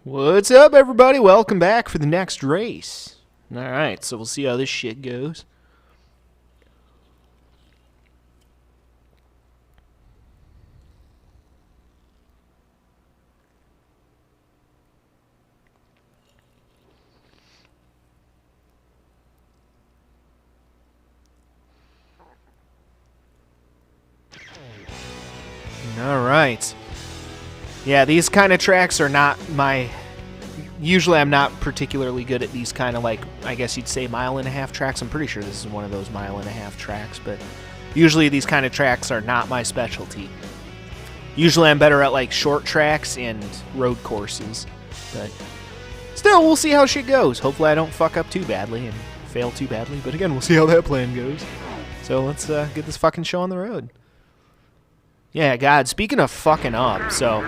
What's up, everybody? Welcome back for the next race. Alright, so we'll see how this shit goes. Alright. Yeah, these kind of tracks are not my... Usually I'm not particularly good at these kind of, like, I guess you'd say mile-and-a-half tracks. I'm pretty sure this is one of those mile-and-a-half tracks, but usually these kind of tracks are not my specialty. Usually I'm better at, like, short tracks and road courses, but still, we'll see how shit goes. Hopefully I don't fuck up too badly and fail too badly, but again, we'll see how that plan goes. So let's get this fucking show on the road. Yeah, God, speaking of fucking up, so,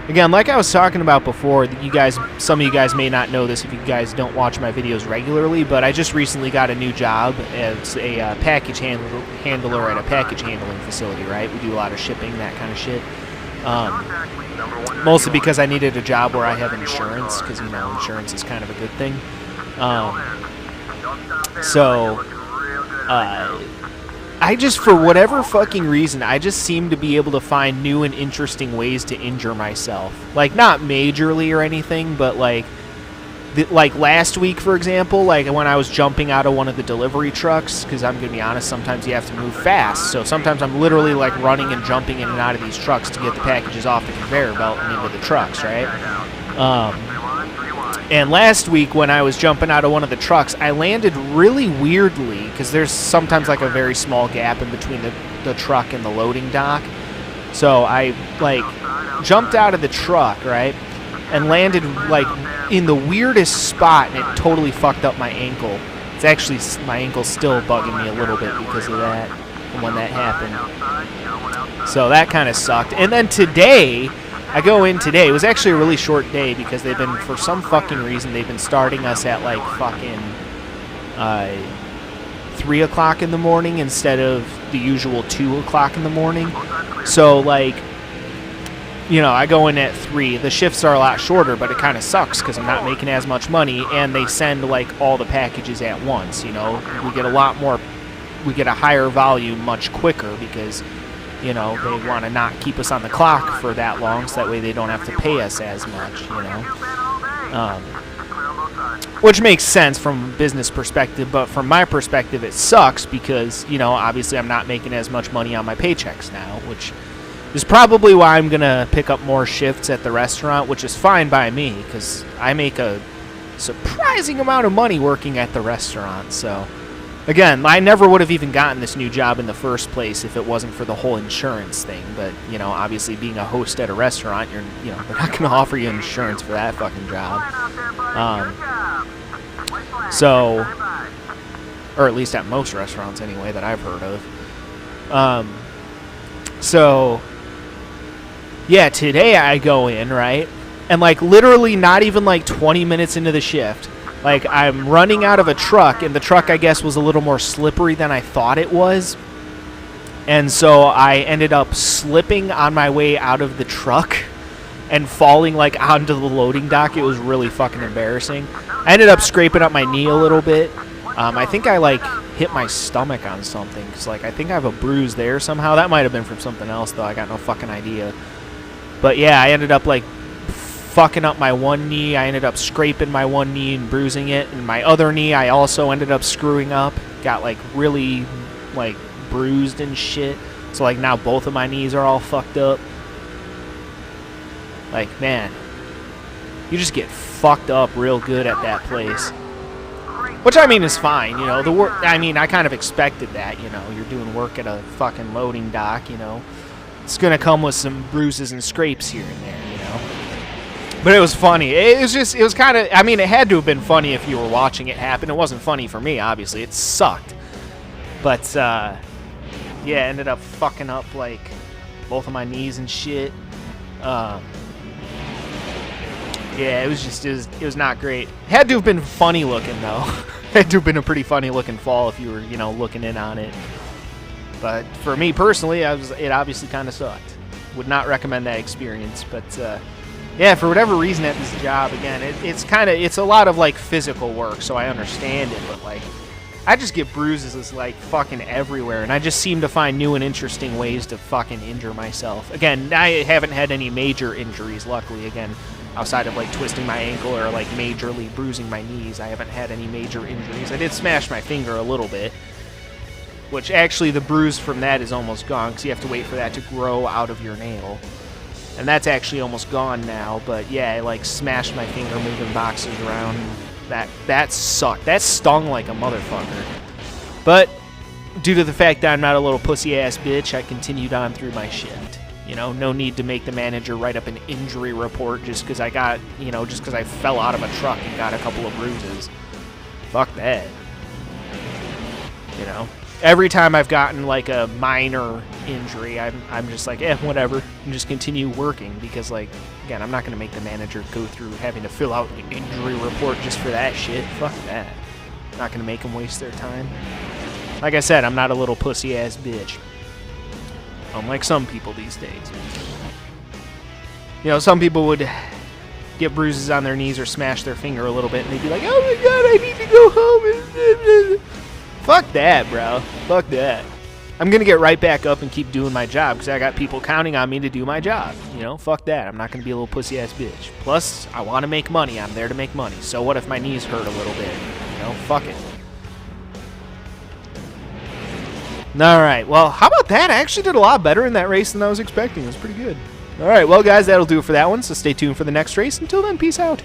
again, like I was talking about before, you guys, some of you guys may not know this if you guys don't watch my videos regularly, but I just recently got a new job as a package handler at a package handling facility, right? We do a lot of shipping, that kind of shit. Mostly because I needed a job where I have insurance, because, you know, insurance is kind of a good thing. I just, for whatever fucking reason, I just seem to be able to find new and interesting ways to injure myself. Like, not majorly or anything, but like last week, for example, like when I was jumping out of one of the delivery trucks, because I'm going to be honest, sometimes you have to move fast. So sometimes I'm literally like running and jumping in and out of these trucks to get the packages off the conveyor belt and into the trucks, right? And last week, when I was jumping out of one of the trucks, I landed really weirdly, because there's sometimes like a very small gap in between the truck and the loading dock. So I, like, jumped out of the truck, right, and landed, like, in the weirdest spot, and it totally fucked up my ankle. It's actually, my ankle's still bugging me a little bit because of that, when that happened. So that kind of sucked. And then today... I go in today. It was actually a really short day because they've been, for some fucking reason, they've been starting us at like fucking 3 o'clock in the morning instead of the usual 2 o'clock in the morning. So, like, you know, I go in at 3. The shifts are a lot shorter, but it kind of sucks because I'm not making as much money, and they send like all the packages at once. You know, we get a lot more, we get a higher volume much quicker because, you know, they want to not keep us on the clock for that long, so that way they don't have to pay us as much, you know. Which makes sense from a business perspective, but from my perspective it sucks because, you know, obviously I'm not making as much money on my paychecks now, which is probably why I'm going to pick up more shifts at the restaurant, which is fine by me because I make a surprising amount of money working at the restaurant, so... Again, I never would have even gotten this new job in the first place if it wasn't for the whole insurance thing. But, you know, obviously being a host at a restaurant, they're not going to offer you insurance for that fucking job. Or at least at most restaurants anyway that I've heard of. Yeah, today I go in, right? And, like, literally not even, like, 20 minutes into the shift, like, I'm running out of a truck, and the truck, I guess, was a little more slippery than I thought it was. And so I ended up slipping on my way out of the truck and falling, like, onto the loading dock. It was really fucking embarrassing. I ended up scraping up my knee a little bit. I think I, like, hit my stomach on something, because, like, I think I have a bruise there somehow. That might have been from something else, though. I got no fucking idea. But, yeah, I ended up, like, fucking up my one knee. I ended up scraping my one knee and bruising it, and my other knee I also ended up screwing up. Got like really like bruised and shit. So like now both of my knees are all fucked up. Like, man, you just get fucked up real good at that place. Which I mean is fine, you know. The work, I mean, I kind of expected that, you know. You're doing work at a fucking loading dock, you know. It's gonna come with some bruises and scrapes here and there, you know. But it was funny. It was kind of, I mean, it had to have been funny if you were watching it happen. It wasn't funny for me, obviously. It sucked. But, yeah, ended up fucking up, like, both of my knees and shit. Yeah, it was not great. It had to have been funny looking, though. It had to have been a pretty funny looking fall if you were, you know, looking in on it. But for me personally, it obviously kind of sucked. Would not recommend that experience, but, Yeah, for whatever reason at this job, again, it's a lot of, like, physical work, so I understand it, but, like, I just get bruises, like, fucking everywhere, and I just seem to find new and interesting ways to fucking injure myself. Again, I haven't had any major injuries, luckily, again, outside of, like, twisting my ankle or, like, majorly bruising my knees. I haven't had any major injuries. I did smash my finger a little bit, which actually the bruise from that is almost gone, because you have to wait for that to grow out of your nail. And that's actually almost gone now, but yeah, I like smashed my finger moving boxes around. That sucked. That stung like a motherfucker. But due to the fact that I'm not a little pussy-ass bitch, I continued on through my shift. You know, no need to make the manager write up an injury report just because I got, you know, just because I fell out of a truck and got a couple of bruises. Fuck that. You know? Every time I've gotten, like, a minor injury, I'm just like, whatever, and just continue working, because, like, again, I'm not going to make the manager go through having to fill out an injury report just for that shit. Fuck that. I'm not going to make them waste their time. Like I said, I'm not a little pussy-ass bitch. Unlike some people these days. You know, some people would get bruises on their knees or smash their finger a little bit, and they'd be like, oh my god, I need to go home. Fuck that, bro. Fuck that. I'm going to get right back up and keep doing my job because I got people counting on me to do my job. You know, fuck that. I'm not going to be a little pussy-ass bitch. Plus, I want to make money. I'm there to make money. So what if my knees hurt a little bit? You know, fuck it. Alright, well, how about that? I actually did a lot better in that race than I was expecting. It was pretty good. Alright, well, guys, that'll do it for that one. So stay tuned for the next race. Until then, peace out.